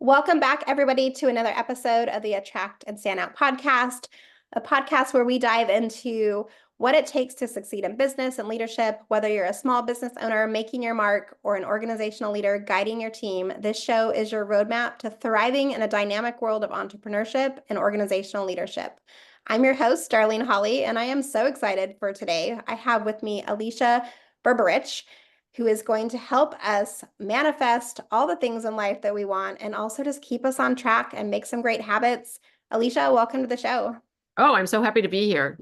Welcome back, everybody, to another episode of the Attract and Stand Out podcast, a podcast where we dive into what it takes to succeed in business and leadership. Whether you're a small business owner making your mark or an organizational leader guiding your team, this show is your roadmap to thriving in a dynamic world of entrepreneurship and organizational leadership. I'm your host, Darlene Hawley, and I am so excited for today. I have with me Alicia Berberich, who is going to help us manifest all the things in life that we want and also just keep us on track and make some great habits. Alicia, welcome to the show. Oh, I'm so happy to be here.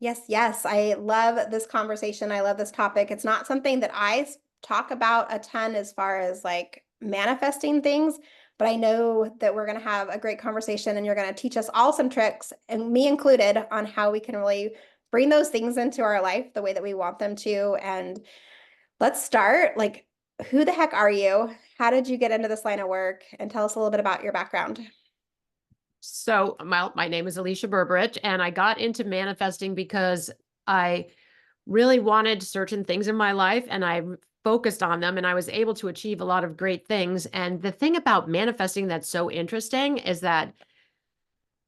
Yes. I love this conversation. I love this topic. It's not something that I talk about a ton as far as like manifesting things, but I know that we're going to have a great conversation and you're going to teach us all some tricks, and me included, on how we can really bring those things into our life the way that we want them to. And let's start. Like, who the heck are you? How did you get into this line of work? And tell us a little bit about your background. So my name is Alicia Berberich, and I got into manifesting because I really wanted certain things in my life, and I focused on them, and I was able to achieve a lot of great things. And the thing about manifesting that's so interesting is that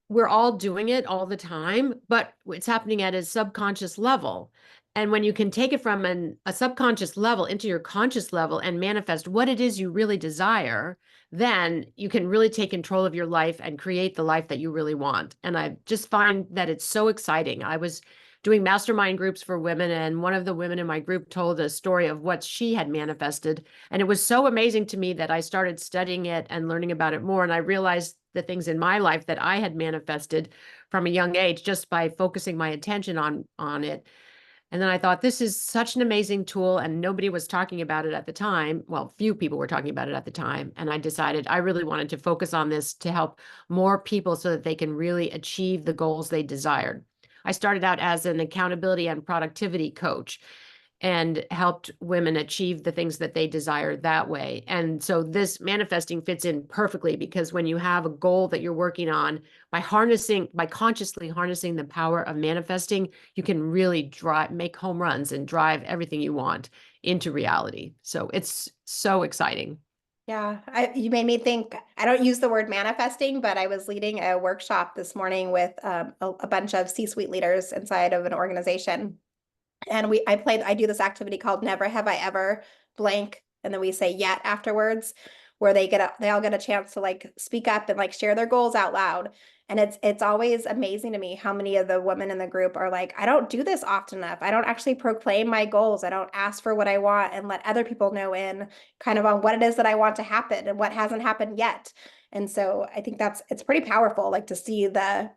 we're all doing it all the time, but it's happening at a subconscious level. And when you can take it from a subconscious level into your conscious level and manifest what it is you really desire, then you can really take control of your life and create the life that you really want. And I just find that it's so exciting. I was doing mastermind groups for women, and one of the women in my group told a story of what she had manifested. And it was so amazing to me that I started studying it and learning about it more. And I realized the things in my life that I had manifested from a young age just by focusing my attention on it. And then I thought, this is such an amazing tool, and nobody was talking about it at the time. Well, few people were talking about it at the time. And I decided I really wanted to focus on this to help more people so that they can really achieve the goals they desired. I started out as an accountability and productivity coach and helped women achieve the things that they desired that way. And so this manifesting fits in perfectly, because when you have a goal that you're working on, by consciously harnessing the power of manifesting, you can really make home runs and drive everything you want into reality. So it's so exciting. Yeah, you made me think. I don't use the word manifesting, but I was leading a workshop this morning with a bunch of C-suite leaders inside of an organization. And I do this activity called Never Have I Ever blank. And then we say yet afterwards, where they all get a chance to like speak up and like share their goals out loud. And it's always amazing to me how many of the women in the group are like, I don't do this often enough. I don't actually proclaim my goals. I don't ask for what I want and let other people know in kind of on what it is that I want to happen and what hasn't happened yet. And so I think it's pretty powerful, like to see the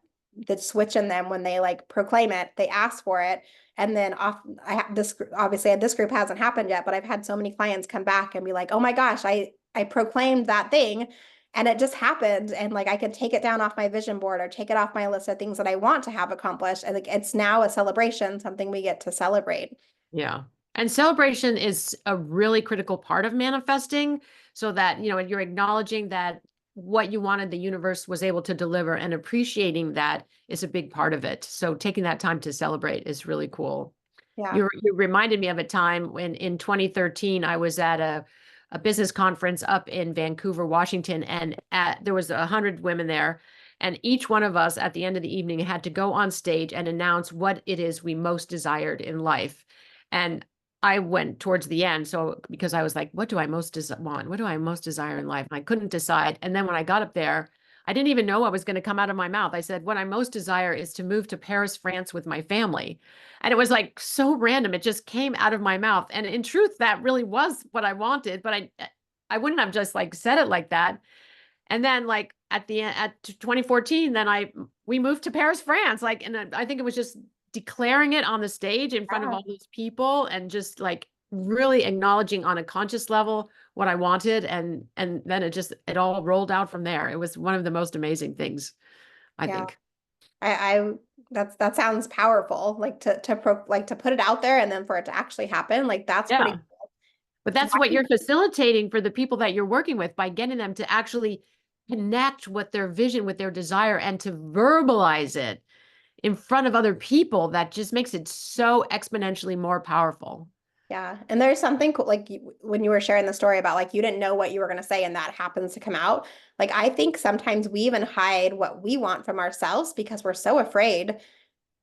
switch in them when they like proclaim it, they ask for it. And then obviously this group hasn't happened yet, but I've had so many clients come back and be like, oh my gosh, I proclaimed that thing and it just happened. And like, I can take it down off my vision board or take it off my list of things that I want to have accomplished. And like, it's now a celebration, something we get to celebrate. Yeah. And celebration is a really critical part of manifesting, so that, you're acknowledging that what you wanted, the universe was able to deliver, and appreciating that is a big part of it. So taking that time to celebrate is really cool. Yeah. You reminded me of a time when in 2013, I was at a business conference up in Vancouver, Washington, and there was 100 women there. And each one of us at the end of the evening had to go on stage and announce what it is we most desired in life. And I went towards the end. So because I was like, what do I most want? What do I most desire in life? And I couldn't decide. And then when I got up there, I didn't even know what was going to come out of my mouth. I said, what I most desire is to move to Paris, France with my family. And it was like so random. It just came out of my mouth. And in truth, that really was what I wanted, but I wouldn't have just like said it like that. And then like at the end, at 2014, then we moved to Paris, France. Like, and I think it was just declaring it on the stage in front of all those people and just like really acknowledging on a conscious level what I wanted. And then it all rolled out from there. It was one of the most amazing things, I think. That sounds powerful. Like to put it out there and then for it to actually happen. Like that's pretty cool. But that's what you're facilitating for the people that you're working with, by getting them to actually connect with their vision, with their desire, and to verbalize it in front of other people. That just makes it so exponentially more powerful. Yeah. And there's something cool, like when you were sharing the story about like you didn't know what you were going to say and that happens to come out. Like I think sometimes we even hide what we want from ourselves because we're so afraid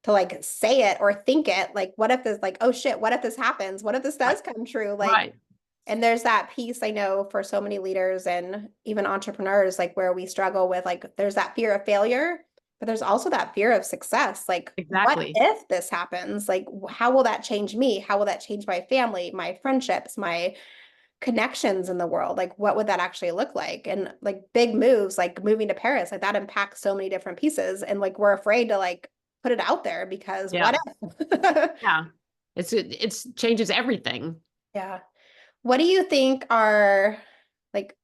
to like say it or think it. Like, what if this, like, oh shit, what if this happens? What if this Right. does come true? Like, Right. and there's that piece I know for so many leaders and even entrepreneurs, like where we struggle with like there's that fear of failure, but there's also that fear of success. Like, what Exactly. if this happens? Like, how will that change me? How will that change my family, my friendships, my connections in the world? Like, what would that actually look like? And like big moves, like moving to Paris, like that impacts so many different pieces. And like we're afraid to like put it out there because what Yeah. if? Yeah. It's changes everything. Yeah. What do you think are like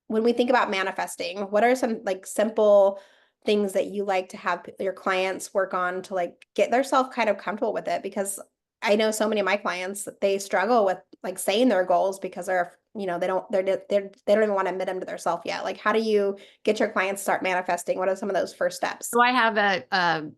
when we think about manifesting, what are some like simple things that you like to have your clients work on to like get themselves kind of comfortable with it? Because I know so many of my clients, they struggle with like saying their goals because they're, you know, they don't even want to admit them to themselves yet. Like, how do you get your clients to start manifesting? What are some of those first steps? So I have a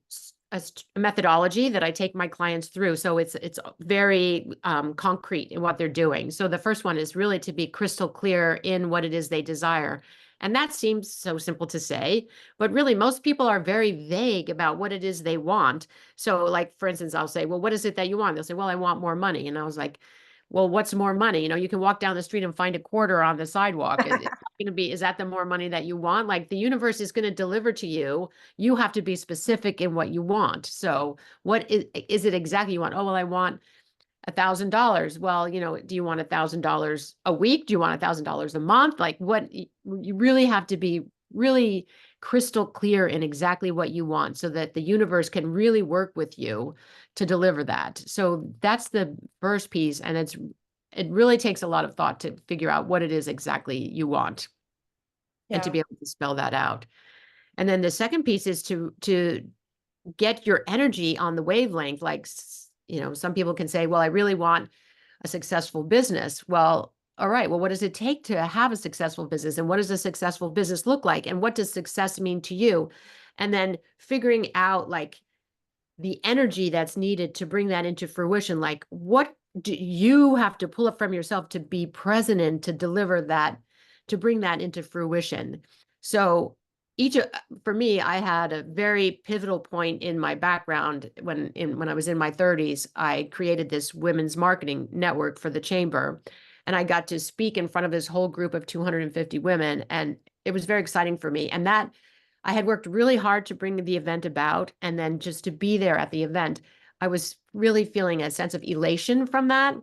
methodology that I take my clients through. So it's very concrete in what they're doing. So the first one is really to be crystal clear in what it is they desire. And that seems so simple to say, but really most people are very vague about what it is they want. So like, for instance, I'll say, well, what is it that you want? They'll say, well, I want more money. And I was like, well, what's more money? You know, you can walk down the street and find a quarter on the sidewalk. Is that the more money that you want? Like the universe is going to deliver to you. You have to be specific in what you want. So what is it exactly you want? Oh, well, I want $1,000. Well, you know, do you want $1,000 a week? Do you want $1,000 a month? Like what you really have to be really crystal clear in exactly what you want so that the universe can really work with you to deliver that. So that's the first piece. And it really takes a lot of thought to figure out what it is exactly you want and to Yeah. be able to spell that out. And then the second piece is to get your energy on the wavelength. Like, you know, some people can say, well, I really want a successful business. Well, all right, well, what does it take to have a successful business? And what does a successful business look like? And what does success mean to you? And then figuring out like the energy that's needed to bring that into fruition. Like, what do you have to pull up from yourself to be present and to deliver that, to bring that into fruition? So, for me, I had a very pivotal point in my background when I was in my 30s. I created this women's marketing network for the chamber, and I got to speak in front of this whole group of 250 women, and it was very exciting for me. And that I had worked really hard to bring the event about, and then just to be there at the event, I was really feeling a sense of elation from that.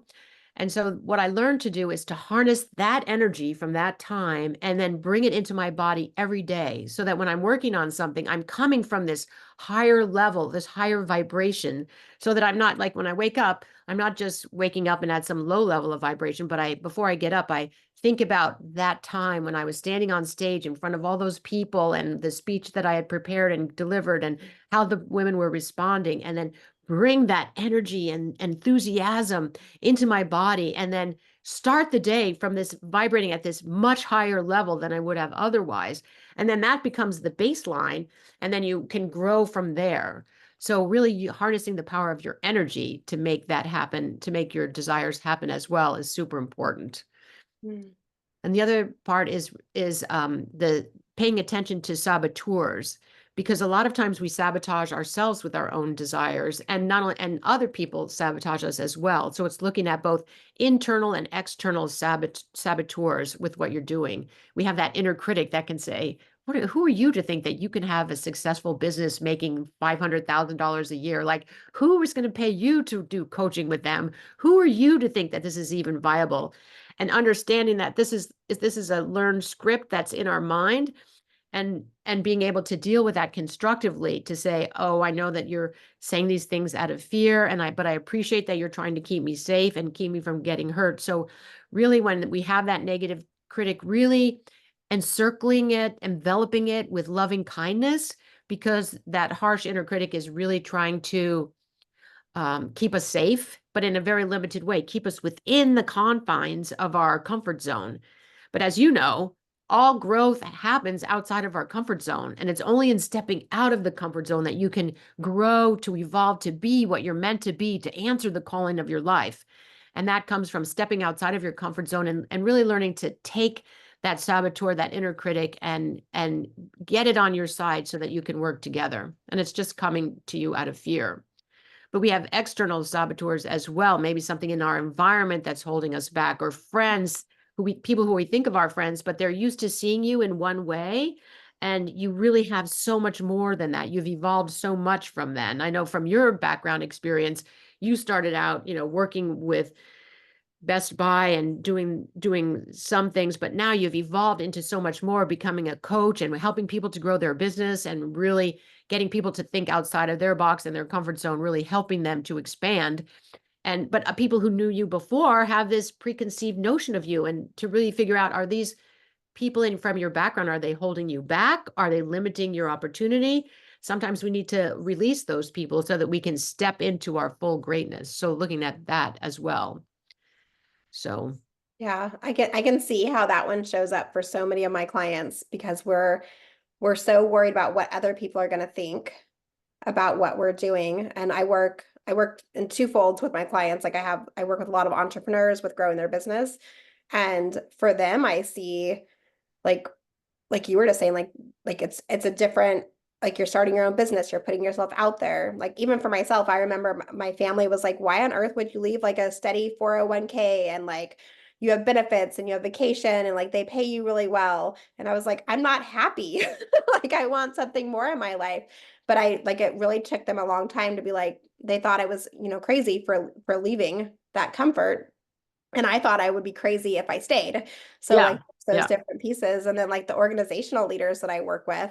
And so what I learned to do is to harness that energy from that time and then bring it into my body every day so that when I'm working on something, I'm coming from this higher level, this higher vibration, so that I'm not like when I wake up, I'm not just waking up and at some low level of vibration, but before I get up, I think about that time when I was standing on stage in front of all those people and the speech that I had prepared and delivered and how the women were responding, and then bring that energy and enthusiasm into my body and then start the day from this vibrating at this much higher level than I would have otherwise. And then that becomes the baseline, and then you can grow from there. So really harnessing the power of your energy to make that happen, to make your desires happen as well is super important. Mm. And the other part is the paying attention to saboteurs, because a lot of times we sabotage ourselves with our own desires, and not only and other people sabotage us as well. So it's looking at both internal and external saboteurs with what you're doing. We have that inner critic that can say, who are you to think that you can have a successful business making $500,000 a year? Like, who is going to pay you to do coaching with them? Who are you to think that this is even viable? And understanding that this is a learned script that's in our mind, and being able to deal with that constructively, to say, oh, I know that you're saying these things out of fear, but I appreciate that you're trying to keep me safe and keep me from getting hurt. So really, when we have that negative critic, really encircling it, enveloping it with loving kindness, because that harsh inner critic is really trying to keep us safe, but in a very limited way, keep us within the confines of our comfort zone. But as you know, all growth happens outside of our comfort zone. And it's only in stepping out of the comfort zone that you can grow to evolve to be what you're meant to be, to answer the calling of your life. And that comes from stepping outside of your comfort zone and really learning to take that saboteur, that inner critic, and get it on your side so that you can work together. And it's just coming to you out of fear. But we have external saboteurs as well, maybe something in our environment that's holding us back, or friends people who we think of our friends, but they're used to seeing you in one way. And you really have so much more than that. You've evolved so much from then. I know from your background experience, you started out, working with Best Buy and doing some things, but now you've evolved into so much more, becoming a coach and helping people to grow their business and really getting people to think outside of their box and their comfort zone, really helping them to expand. And but people who knew you before have this preconceived notion of you, and to really figure out, are these people in from your background, are they holding you back? Are they limiting your opportunity? Sometimes we need to release those people so that we can step into our full greatness. So looking at that as well. So Yeah, I can see how that one shows up for so many of my clients because we're so worried about what other people are going to think about what we're doing. And I work in two folds with my clients. Like I work with a lot of entrepreneurs with growing their business. And for them, I see like you were just saying, like it's a different, like you're starting your own business, you're putting yourself out there. Like even for myself, I remember my family was like, why on earth would you leave like a steady 401k and like you have benefits and you have vacation and like they pay you really well. And I was like, I'm not happy. Like I want something more in my life. But I like it really took them a long time to be like, they thought I was, crazy for leaving that comfort. And I thought I would be crazy if I stayed. So yeah, like those yeah, different pieces. And then like the organizational leaders that I work with,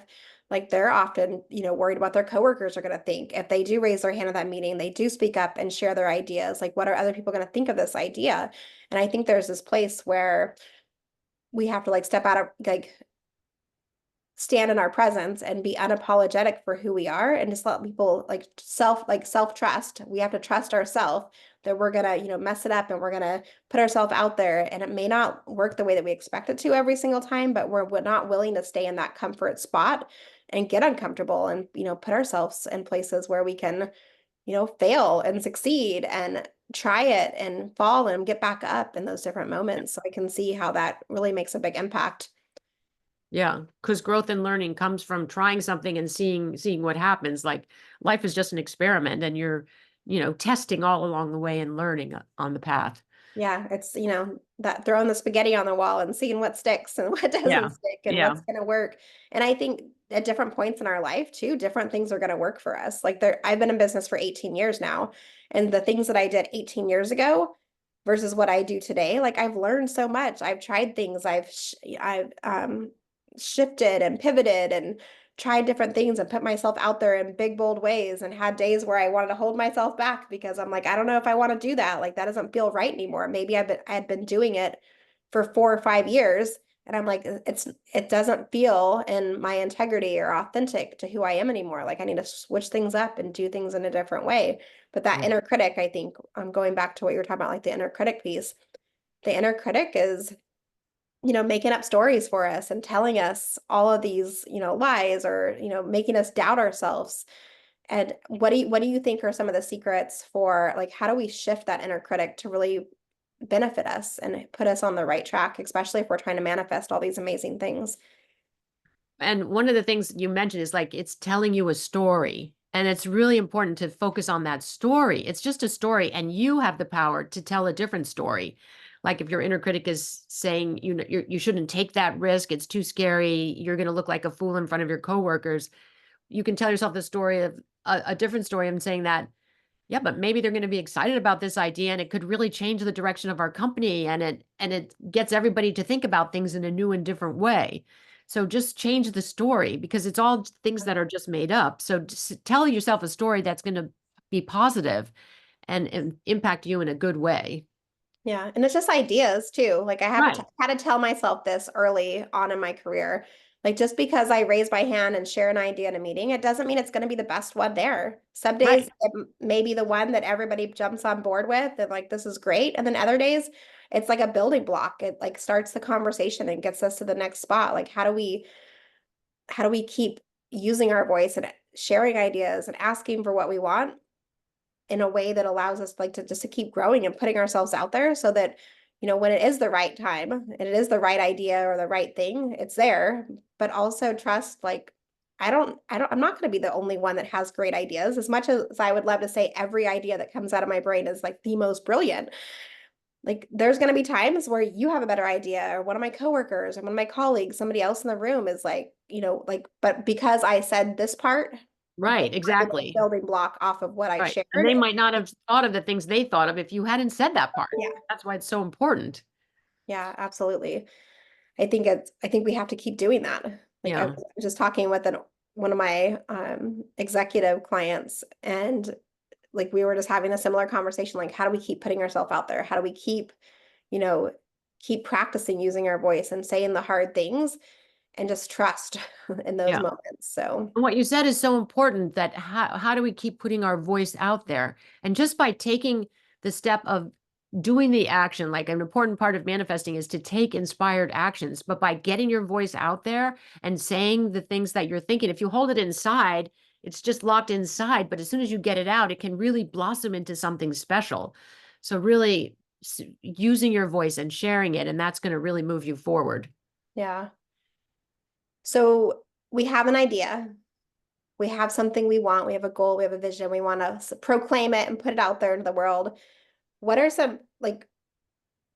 like they're often, worried about their coworkers are going to think. If they do raise their hand at that meeting, they do speak up and share their ideas. Like what are other people going to think of this idea? And I think there's this place where we have to like step out of like stand in our presence and be unapologetic for who we are and just let people self trust. We have to trust ourselves that we're gonna, mess it up and we're gonna put ourselves out there and it may not work the way that we expect it to every single time, but we're not willing to stay in that comfort spot and get uncomfortable and, put ourselves in places where we can, fail and succeed and try it and fall and get back up in those different moments. So I can see how that really makes a big impact. yeah. Because growth and learning comes from trying something and seeing what happens. Like life is just an experiment, and you're, testing all along the way and learning on the path. Yeah, it's, that throwing the spaghetti on the wall and seeing what sticks and what doesn't Yeah. stick and Yeah. what's going to work. And I think at different points in our life too, different things are going to work for us. Like I've been in business for 18 years now, and the things that I did 18 years ago versus what I do today, like I've learned so much. I've tried things. I've shifted and pivoted and tried different things and put myself out there in big, bold ways and had days where I wanted to hold myself back because I'm like, I don't know if I want to do that. Like that doesn't feel right anymore. Maybe I had been doing it for 4 or 5 years and I'm like, it doesn't feel in my integrity or authentic to who I am anymore. Like I need to switch things up and do things in a different way. But that Yeah. inner critic, I think, I'm going back to what you were talking about, like the inner critic piece. The inner critic is making up stories for us and telling us all of these, lies or, making us doubt ourselves. And what do you think are some of the secrets for like how do we shift that inner critic to really benefit us and put us on the right track, especially if we're trying to manifest all these amazing things? And one of the things you mentioned is like it's telling you a story. And it's really important to focus on that story. It's just a story, and you have the power to tell a different story. Like if your inner critic is saying, you shouldn't take that risk, it's too scary, you're going to look like a fool in front of your coworkers. You can tell yourself the story of a different story and saying that, yeah, but maybe they're going to be excited about this idea and it could really change the direction of our company, and it gets everybody to think about things in a new and different way. So just change the story, because it's all things that are just made up. So just tell yourself a story that's going to be positive and impact you in a good way. Yeah, and it's just ideas too. Like I have Right. to had to tell myself this early on in my career. Like just because I raise my hand and share an idea in a meeting, it doesn't mean it's going to be the best one there. Some days Right. it may be the one that everybody jumps on board with and like this is great. And then other days it's like a building block. It like starts the conversation and gets us to the next spot. Like how do we keep using our voice and sharing ideas and asking for what we want in a way that allows us like to just to keep growing and putting ourselves out there so that, when it is the right time and it is the right idea or the right thing, it's there, but also trust like I'm not going to be the only one that has great ideas. As much as I would love to say every idea that comes out of my brain is like the most brilliant, like there's going to be times where you have a better idea, or one of my coworkers or one of my colleagues, somebody else in the room is like, like, but because I said this part, Right, exactly. building block off of what I Right. shared. And they might not have thought of the things they thought of if you hadn't said that part. Yeah. That's why it's so important. Yeah, absolutely. I think we have to keep doing that. Like I Yeah. was just talking with one of my executive clients, and like we were just having a similar conversation, like how do we keep putting ourselves out there? How do we keep, you know, keep practicing using our voice and saying the hard things and just trust in those Yeah. moments. So And what you said is so important, that how do we keep putting our voice out there? And just by taking the step of doing the action, like an important part of manifesting is to take inspired actions. But by getting your voice out there and saying the things that you're thinking, if you hold it inside, it's just locked inside. But as soon as you get it out, it can really blossom into something special. So really using your voice and sharing it, and that's going to really move you forward. yeah. So we have an idea. We have something we want. We have a goal. We have a vision. We want to proclaim it and put it out there into the world. What are some like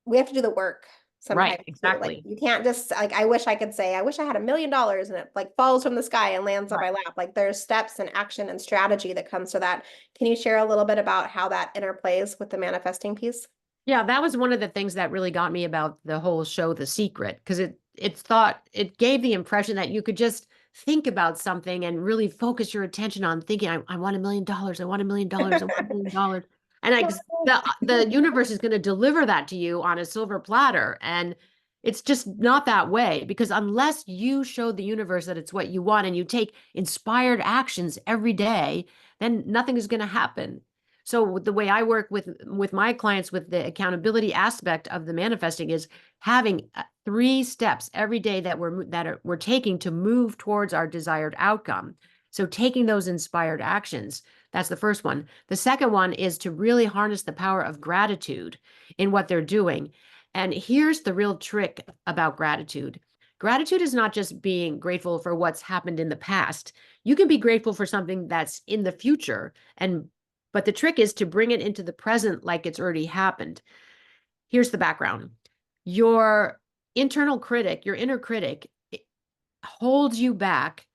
we have to do the work Right, sometimes too. Like exactly. you can't just like I wish I could say I wish I had $1 million and it like falls from the sky and lands on Right. my lap. Like there's steps and action and strategy that comes to that. Can you share a little bit about how that interplays with the manifesting piece? Yeah, that was one of the things that really got me about the whole show, The Secret, because it gave the impression that you could just think about something and really focus your attention on thinking, I want $1 million, I want $1 million, I want $1 million. And the universe is going to deliver that to you on a silver platter. And it's just not that way, because unless you show the universe that it's what you want and you take inspired actions every day, then nothing is going to happen. So the way I work with my clients with the accountability aspect of the manifesting is having 3 steps every day that we're taking to move towards our desired outcome. So taking those inspired actions, that's the first one. The second one is to really harness the power of gratitude in what they're doing. And here's the real trick about gratitude. Gratitude is not just being grateful for what's happened in the past. You can be grateful for something that's in the future, but the trick is to bring it into the present like it's already happened. Here's the background. Your internal critic, your inner critic, holds you back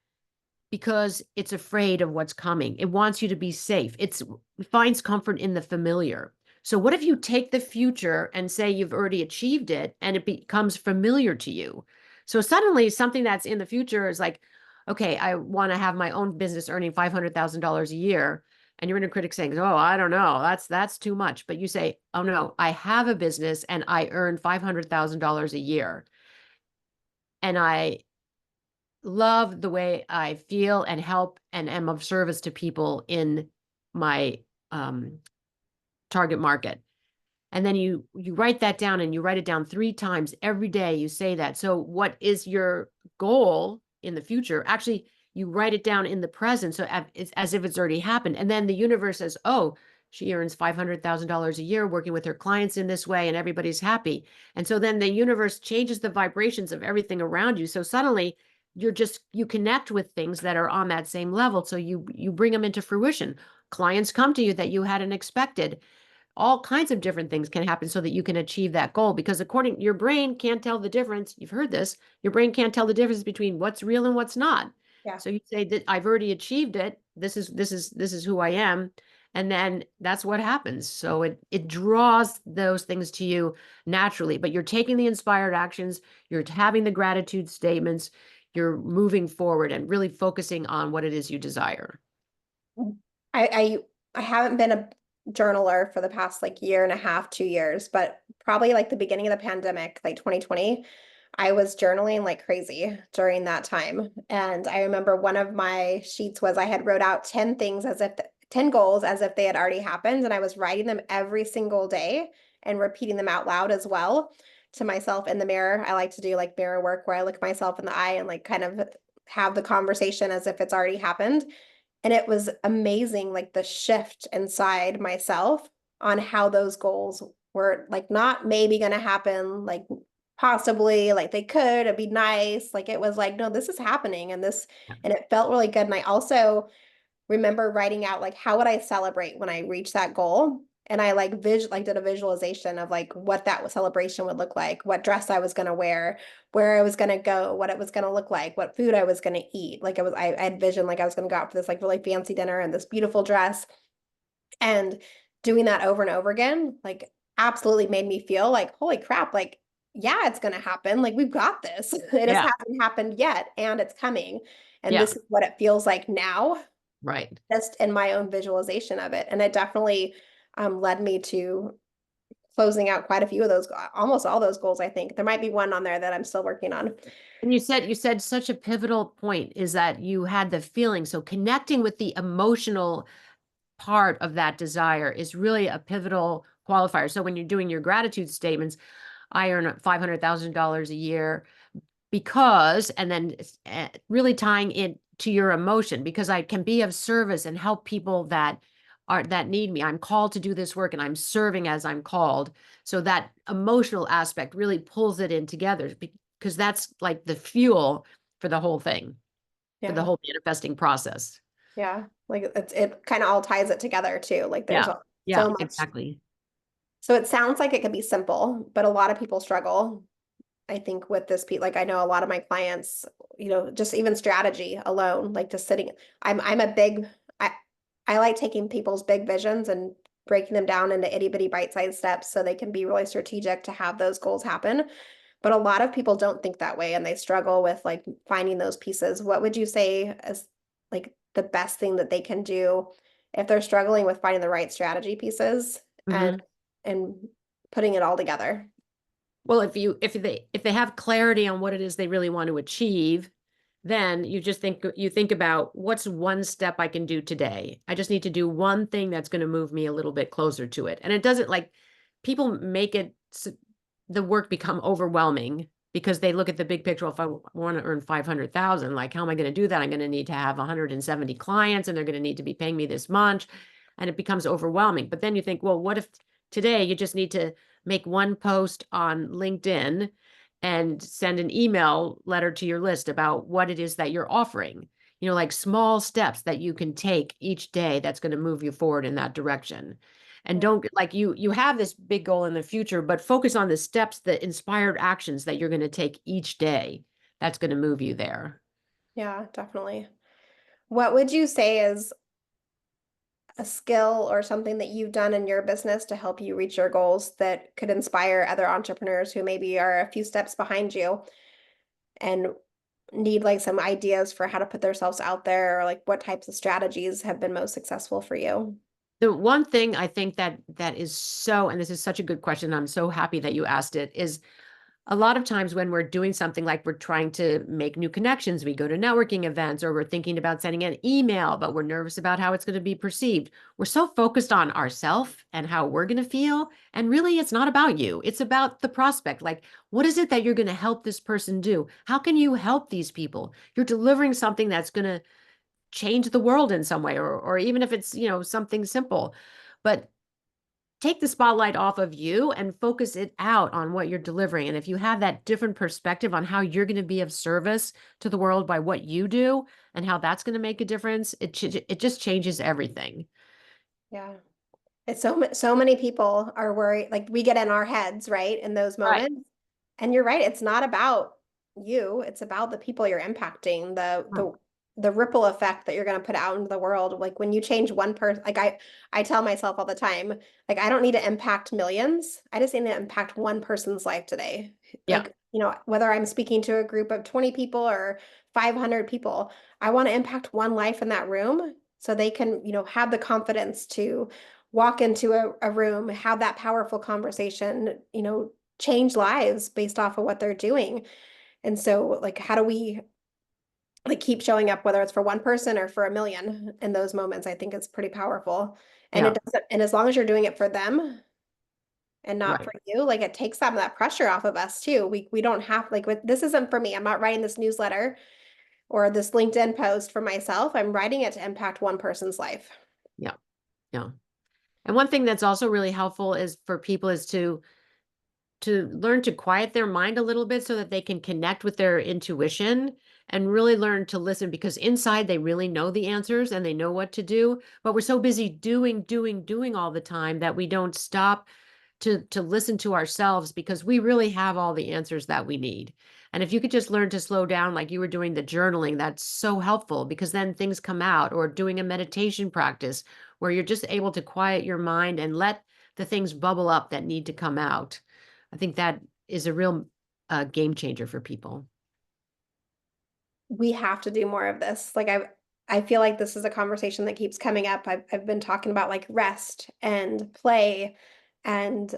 because it's afraid of what's coming. It wants you to be safe. It finds comfort in the familiar. So what if you take the future and say you've already achieved it and it becomes familiar to you? So suddenly something that's in the future is like, okay, I want to have my own business earning $500,000 a year. And your inner critic saying, oh, I don't know, that's too much. But you say, oh no, I have a business and I earn $500,000 a year. And I love the way I feel and help and am of service to people in my target market. And then you write that down, and you write it down 3 times every day. You say that. So what is your goal in the future? Actually, you write it down in the present. So it's as if it's already happened. And then the universe says, oh, she earns $500,000 a year working with her clients in this way, and everybody's happy. And so then the universe changes the vibrations of everything around you. So suddenly you connect with things that are on that same level. So you bring them into fruition. Clients come to you that you hadn't expected. All kinds of different things can happen so that you can achieve that goal, because your brain can't tell the difference. You've heard this. Your brain can't tell the difference between what's real and what's not. Yeah. So you say that I've already achieved it. This is who I am. And then that's what happens. So it draws those things to you naturally, but you're taking the inspired actions, you're having the gratitude statements, you're moving forward and really focusing on what it is you desire. I haven't been a journaler for the past like year and a half, 2 years, but probably like the beginning of the pandemic, like 2020, I was journaling like crazy during that time. And I remember one of my sheets was I had wrote out 10 things 10 goals as if they had already happened. And I was writing them every single day and repeating them out loud as well to myself in the mirror. I like to do like mirror work where I look myself in the eye and like kind of have the conversation as if it's already happened. And it was amazing, like the shift inside myself on how those goals were like not maybe going to happen, like possibly, like they could, it'd be nice. Like it was like, no, this is happening and this, and it felt really good. And I also remember writing out like how would I celebrate when I reached that goal? And I like did a visualization of like what that celebration would look like, what dress I was going to wear, where I was going to go, what it was going to look like, what food I was going to eat. Like I envisioned like I was going to go out for this like really fancy dinner and this beautiful dress. And doing that over and over again, like absolutely made me feel like, holy crap, like, yeah, it's going to happen. Like we've got this. It just Yeah. hasn't happened yet and it's coming. And Yeah. this is what it feels like now, Right. just in my own visualization of it. And it definitely led me to closing out quite a few of those, almost all those goals, I think. There might be one on there that I'm still working on. And you said such a pivotal point is that you had the feeling. So connecting with the emotional part of that desire is really a pivotal qualifier. So when you're doing your gratitude statements, I earn $500,000 a year because, and then really tying it to your emotion, because I can be of service and help people that need me. I'm called to do this work and I'm serving as I'm called. So that emotional aspect really pulls it in together because that's like the fuel for the whole thing, for the Yeah. whole manifesting process. Yeah. Like it kind of all ties it together too. Like there's Yeah. Yeah, so much. exactly. So it sounds like it could be simple, but a lot of people struggle, I think, with this. Like I know a lot of my clients, just even strategy alone, like just sitting. I'm a big. I I like taking people's big visions and breaking them down into itty bitty bite sized steps so they can be really strategic to have those goals happen. But a lot of people don't think that way and they struggle with like finding those pieces. What would you say is like the best thing that they can do if they're struggling with finding the right strategy pieces and Mhm. and putting it all together? Well, if they have clarity on what it is they really want to achieve, then you think about what's one step I can do today. I just need to do one thing that's going to move me a little bit closer to it. And it doesn't like people make the work become overwhelming because they look at the big picture. If I want to earn 500,000, like how am I going to do that? I'm going to need to have 170 clients and they're going to need to be paying me this much. And it becomes overwhelming. But then you think, well, what if today you just need to make one post on LinkedIn and send an email letter to your list about what it is that you're offering, like small steps that you can take each day that's going to move you forward in that direction. And Yeah, don't like you have this big goal in the future, but focus on the steps, the inspired actions that you're going to take each day that's going to move you there. yeah, definitely. What would you say is a skill or something that you've done in your business to help you reach your goals that could inspire other entrepreneurs who maybe are a few steps behind you and need like some ideas for how to put themselves out there, or like what types of strategies have been most successful for you? The one thing I think that is so, and this is such a good question, I'm so happy that you asked it, is a lot of times when we're doing something like we're trying to make new connections, we go to networking events or we're thinking about sending an email, but we're nervous about how it's going to be perceived. We're so focused on ourselves and how we're going to feel. And really, it's not about you. It's about the prospect. Like, what is it that you're going to help this person do? How can you help these people? You're delivering something that's going to change the world in some way, or even if it's, something simple. But take the spotlight off of you and focus it out on what you're delivering. And if you have that different perspective on how you're going to be of service to the world by what you do and how that's going to make a difference, it just changes everything. Yeah. It's so many people are worried, like we get in our heads, right, in those Right. moments. And you're right, it's not about you, it's about the people you're impacting, Right. the ripple effect that you're going to put out into the world. Like when you change one person, like I tell myself all the time, like I don't need to impact millions. I just need to impact one person's life today. Yeah. Like, whether I'm speaking to a group of 20 people or 500 people, I want to impact one life in that room so they can, have the confidence to walk into a room, have that powerful conversation, change lives based off of what they're doing. And so, like, how do we like keep showing up, whether it's for one person or for a million in those moments? I think it's pretty powerful. And Yeah. it doesn't, and as long as you're doing it for them and not Right. for you, like it takes some of that pressure off of us too. We don't have like this isn't for me. I'm not writing this newsletter or this LinkedIn post for myself, I'm writing it to impact one person's life. Yeah. Yeah. And one thing that's also really helpful is for people is to learn to quiet their mind a little bit so that they can connect with their intuition and really learn to listen, because inside they really know the answers and they know what to do, but we're so busy doing all the time that we don't stop to listen to ourselves, because we really have all the answers that we need. And if you could just learn to slow down, like you were doing the journaling, that's so helpful, because then things come out, or doing a meditation practice where you're just able to quiet your mind and let the things bubble up that need to come out. I think that is a real game changer for people. We have to do more of this. Like I feel like this is a conversation that keeps coming up. I've been talking about like rest and play, and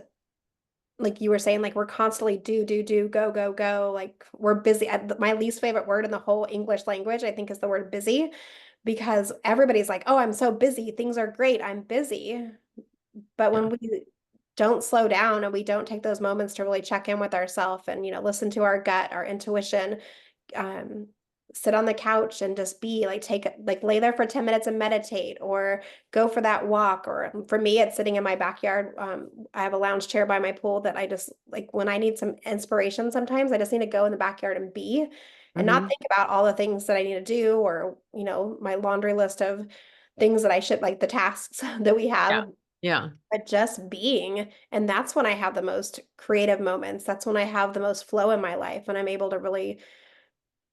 like you were saying, like we're constantly do, go. Like we're busy. My least favorite word in the whole English language, I think, is the word busy, because everybody's like, oh, I'm so busy. Things are great. I'm busy. But Yeah. when we don't slow down and we don't take those moments to really check in with ourselves and, listen to our gut, our intuition, um, sit on the couch and just be like, lay there for 10 minutes and meditate, or go for that walk. Or for me, it's sitting in my backyard. I have a lounge chair by my pool that I just like when I need some inspiration, sometimes I just need to go in the backyard and be, and not Hmm. think about all the things that I need to do, or, my laundry list of things that I should, like the tasks that we Yeah. have, Yeah. but just being. And that's when I have the most creative moments. That's when I have the most flow in my life. And I'm able to really,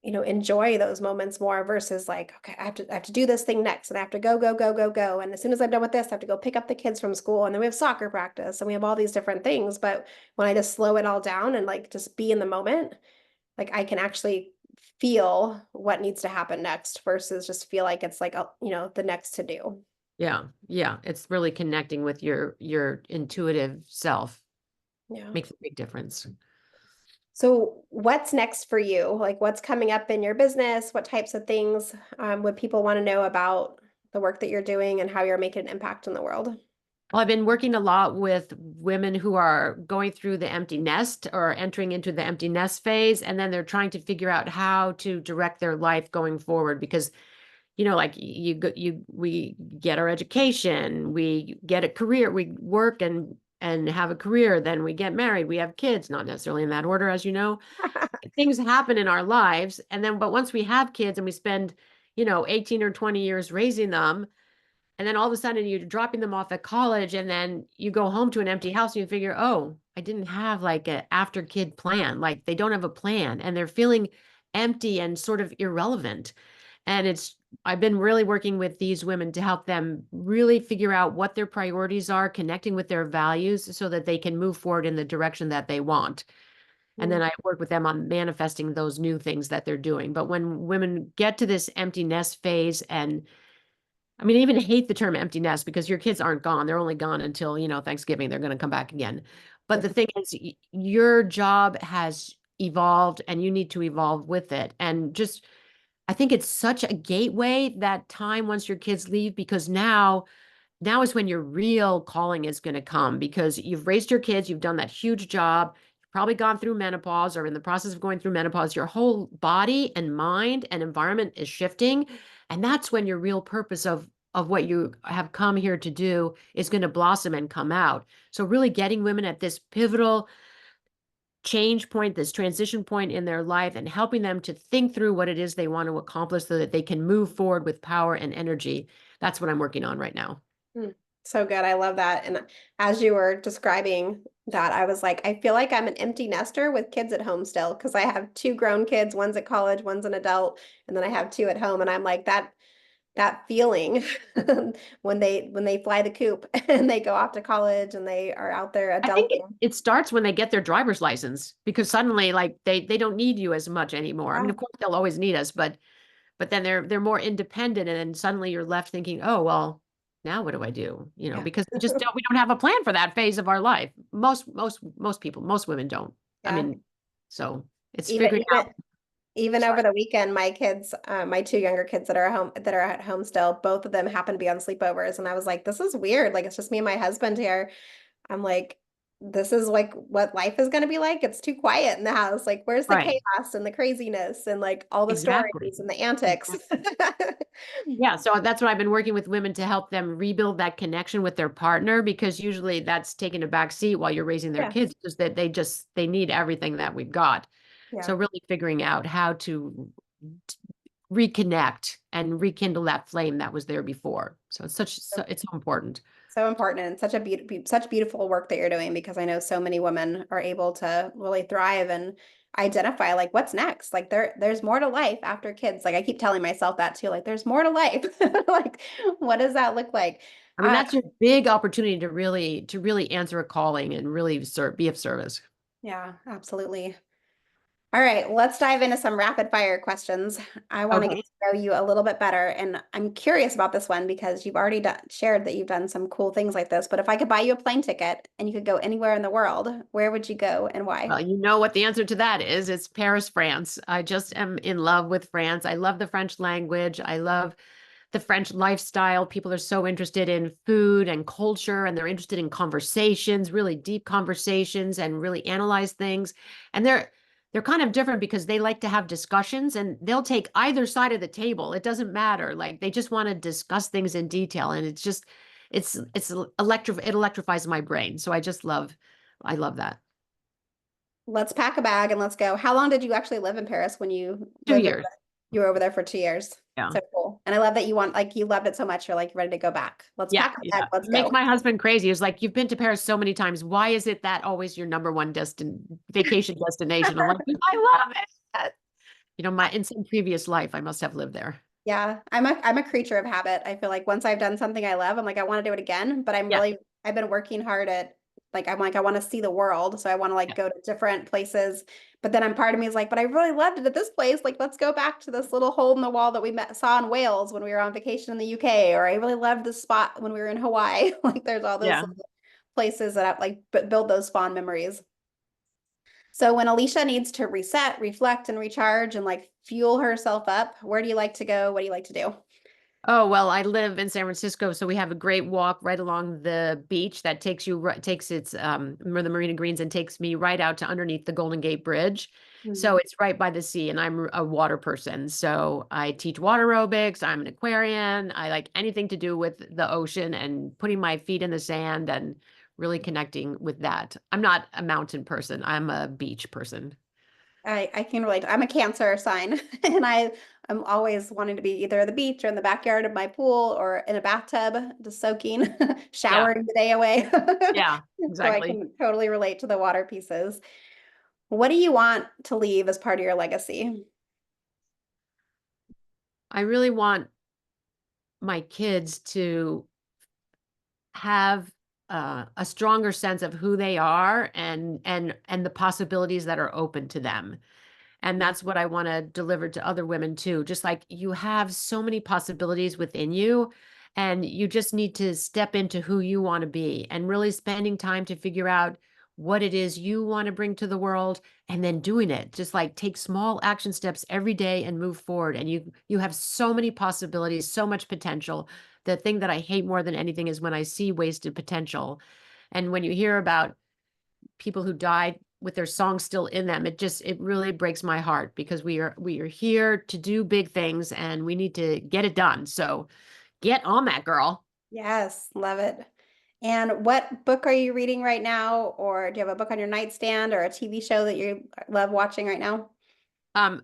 enjoy those moments more, versus like, okay, I have to do this thing next, and I have to go. And as soon as I'm done with this, I have to go pick up the kids from school. And then we have soccer practice and we have all these different things. But when I just slow it all down and like just be in the moment, like I can actually feel what needs to happen next, versus just feel like it's like, the next to do. Yeah. Yeah. It's really connecting with your intuitive self. Yeah. Makes a big difference. So what's next for you? Like what's coming up in your business? What types of things would people want to know about the work that you're doing and how you're making an impact in the world? Well, I've been working a lot with women who are going through the empty nest or entering into the empty nest phase, and then they're trying to figure out how to direct their life going forward. Because, like we get our education, we get a career, we work and have a career, then we get married, we have kids, not necessarily in that order, as you know. Things happen in our lives, and then but once we have kids and we spend, 18 or 20 years raising them, and then all of a sudden you're dropping them off at college, and then you go home to an empty house and you figure, oh, I didn't have like a after kid plan. Like they don't have a plan and they're feeling empty and sort of irrelevant. And I've been really working with these women to help them really figure out what their priorities are, connecting with their values so that they can move forward in the direction that they want. And Mm. then I work with them on manifesting those new things that they're doing. But when women get to this empty nest phase, and I mean, I even hate the term empty nest, because your kids aren't gone. They're only gone until, Thanksgiving. They're going to come back again. But the thing is, your job has evolved and you need to evolve with it. And just, I think it's such a gateway, that time once your kids leave, because now is when your real calling is going to come, because you've raised your kids, you've done that huge job, you've probably gone through menopause or in the process of going through menopause. Your whole body and mind and environment is shifting. And that's when your real purpose of what you have come here to do is going to blossom and come out. So really getting women at this pivotal change point, this transition point in their life, and helping them to think through what it is they want to accomplish so that they can move forward with power and energy. That's what I'm working on right now. Mm. So good. I love that. And as you were describing that, I was like, I feel like I'm an empty nester with kids at home still, because I have two grown kids, one's at college, one's an adult, and then I have two at home. And I'm like that feeling when they fly the coop and they go off to college and they are out there I think it, adulting. it starts when they get their driver's license, because suddenly like they don't need you as much anymore. I mean, Yeah. of course they'll always need us, but then they're more independent, and then suddenly you're left thinking, "Oh, well, now what do I do?" Yeah. Because we don't have a plan for that phase of our life. Most people, most women don't. I Yeah. mean, so it's Even figuring even out. even Sorry. over the weekend, my kids, my two younger kids that are at home still, both of them happen to be on sleepovers. And I was like, this is weird. Like it's just me and my husband here. I'm like, this is like what life is going to be like. It's too quiet in the house. Like, where's the Right. chaos and the craziness and like all the Exactly. stories and the antics? Yeah, so that's what I've been working with women to help them rebuild that connection with their partner, because usually that's taking a back seat while you're raising their Yeah. kids, because that they need everything that we've got. So Yeah. really figuring out how to reconnect and rekindle that flame that was there before. So it's so important. So important and such a such beautiful work that you're doing because I know so many women are able to really thrive and identify like what's next. Like there's more to life after kids. Like I keep telling myself that too. Like there's more to life. Like what does that look like? I mean, that's your big opportunity to really answer a calling and really be of service. Yeah, absolutely. All right, let's dive into some rapid fire questions. I want to get Okay. to know you a little bit better, and I'm curious about this one because you've already shared that you've done some cool things like this. But if I could buy you a plane ticket and you could go anywhere in the world, where would you go and why? Well, you know what the answer to that is. It's Paris, France. I just am in love with France. I love the French language. I love the French lifestyle. People are so interested in food and culture, and they're interested in conversations, really deep conversations, and really analyze things. And they're kind of different because they like to have discussions, and they'll take either side of the table. It doesn't matter. Like they just want to discuss things in detail, and it electrifies my brain. So I love that. Let's pack a bag and let's go. How long did you actually live in Paris when you Two lived over years. there? You were over there for 2 years. Yeah. So cool. And I love that you want like you loved it so much. You're like ready to go back. Let's Yeah, pack a yeah. bag. Let's It makes go. my husband crazy. He's like, you've been to Paris so many times. Why is it that always your number one vacation destination? I'm like, I love it. In some previous life, I must have lived there. Yeah, I'm a creature of habit. I feel like once I've done something I love, I'm like I want to do it again, but Yeah, I've been working hard at like I'm like I want to see the world, so I want to like yeah, go to different places. But then I'm part of me is like, but I really loved it at this place. Like let's go back to this little hole in the wall that saw in Wales when we were on vacation in the UK, or I really loved this spot when we were in Hawaii. Like there's all those yeah. little places that I like build those fond memories. So when Alicia needs to reset, reflect, and recharge and like fuel herself up, where do you like to go? What do you like to do? Oh, well, I live in San Francisco, so we have a great walk right along the beach that takes its the Marina Greens and takes me right out to underneath the Golden Gate Bridge. So Mhm. it's right by the sea, and I'm a water person. So I teach water aerobics. I'm an Aquarian. I like anything to do with the ocean and putting my feet in the sand and really connecting with that. I'm not a mountain person. I'm a beach person. I can relate. I'm a Cancer sign, and I'm always wanting to be either at the beach or in the backyard of my pool or in a bathtub, just soaking, Yeah, showering the day away. yeah, So I exactly. can totally relate to the water pieces. What do you want to leave as part of your legacy? I really want my kids to have a stronger sense of who they are and the possibilities that are open to them. And that's what I want to deliver to other women too. Just like you have so many possibilities within you, and you just need to step into who you want to be and really spending time to figure out what it is you want to bring to the world and then doing it. Just like take small action steps every day and move forward. And you have so many possibilities, so much potential. The thing that I hate more than anything is when I see wasted potential. And when you hear about people who died with their songs still in them, it really breaks my heart because we are here to do big things and we need to get it done. So get on that, girl. Yes, love it. And what book are you reading right now? Or do you have a book on your nightstand or a TV show that you love watching right now? Um,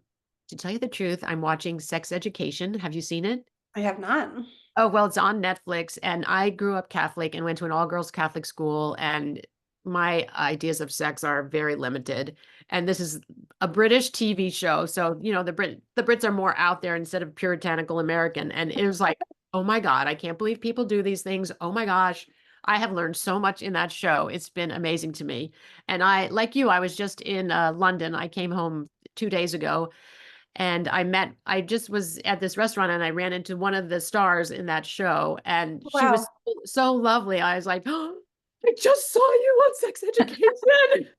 to tell you the truth, I'm watching Sex Education. Have you seen it? I have not. Oh, well, it's on Netflix, and I grew up Catholic and went to an all-girls Catholic school, and my ideas of sex are very limited. And this is a British TV show, so the Brits are more out there instead of puritanical American. And it was like, oh my God, I can't believe people do these things. Oh my gosh, I have learned so much in that show. It's been amazing to me. And like you, I was just in London. I came home 2 days ago and I just was at this restaurant and I ran into one of the stars in that show and she was Wow. so lovely. I was like, oh, I just saw you on Sex Education.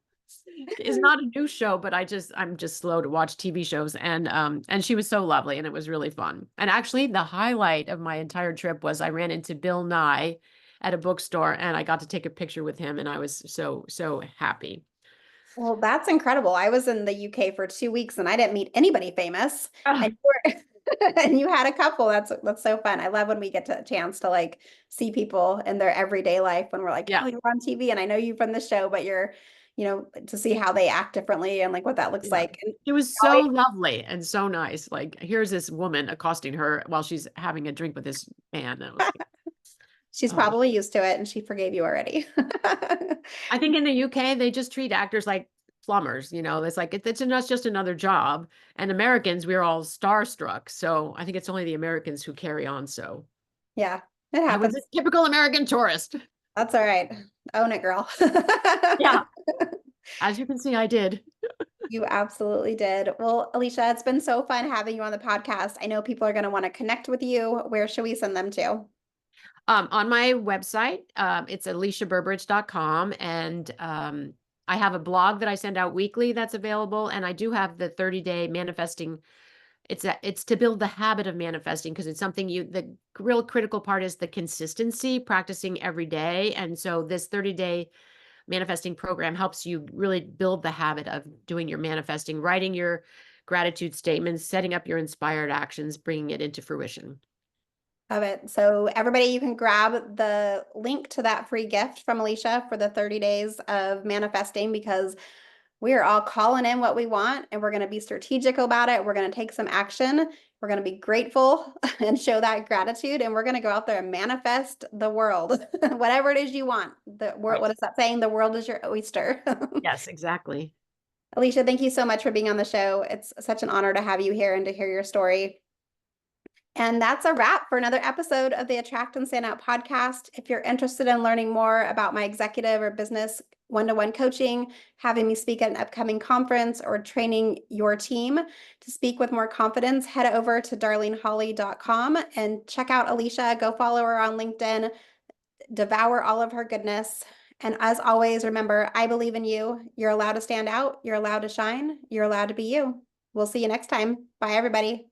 It's not a new show, but I'm just slow to watch TV shows and she was so lovely and it was really fun. And actually the highlight of my entire trip was I ran into Bill Nye at a bookstore, and I got to take a picture with him, and I was so happy. Well, that's incredible. I was in the UK for 2 weeks and I didn't meet anybody famous. Ah, And you were, and you had a couple. That's so fun. I love when we get to a chance to like see people in their everyday life when we're like, yeah, oh, you're on TV and I know you from the show, but you're, to see how they act differently and like what that looks yeah. like. And It was so lovely and so nice. Like, here's this woman accosting her while she's having a drink with this man. And I was like, she's oh. probably used to it and she forgave you already. I think in the UK they just treat actors like plumbers. It's like it's just another job. And Americans, we're all starstruck. So I think it's only the Americans who carry on. So Yeah, it I was a happens. typical American tourist. That's all right. Own it, girl. Yeah, as you can see, I did. You absolutely did. Well, Alicia, it's been so fun having you on the podcast. I know people are going to want to connect with you. Where should we send them to? On my website, it's aliciaberberich.com, and I have a blog that I send out weekly that's available, and I do have the 30-day manifesting. It's to build the habit of manifesting because it's something the real critical part is the consistency, practicing every day, and so this 30-day manifesting program helps you really build the habit of doing your manifesting, writing your gratitude statements, setting up your inspired actions, bringing it into fruition. Love it. So everybody, you can grab the link to that free gift from Alicia for the 30 days of manifesting because we are all calling in what we want and we're going to be strategic about it. We're going to take some action. We're going to be grateful and show that gratitude. And we're going to go out there and manifest the world, whatever it is you want. Right. What is that saying? The world is your oyster. Yes, exactly. Alicia, thank you so much for being on the show. It's such an honor to have you here and to hear your story. And that's a wrap for another episode of the Attract and Stand Out podcast. If you're interested in learning more about my executive or business one-to-one coaching, having me speak at an upcoming conference, or training your team to speak with more confidence, head over to darlenehawley.com and check out Alicia. Go follow her on LinkedIn, devour all of her goodness. And as always, remember, I believe in you. You're allowed to stand out. You're allowed to shine. You're allowed to be you. We'll see you next time. Bye, everybody.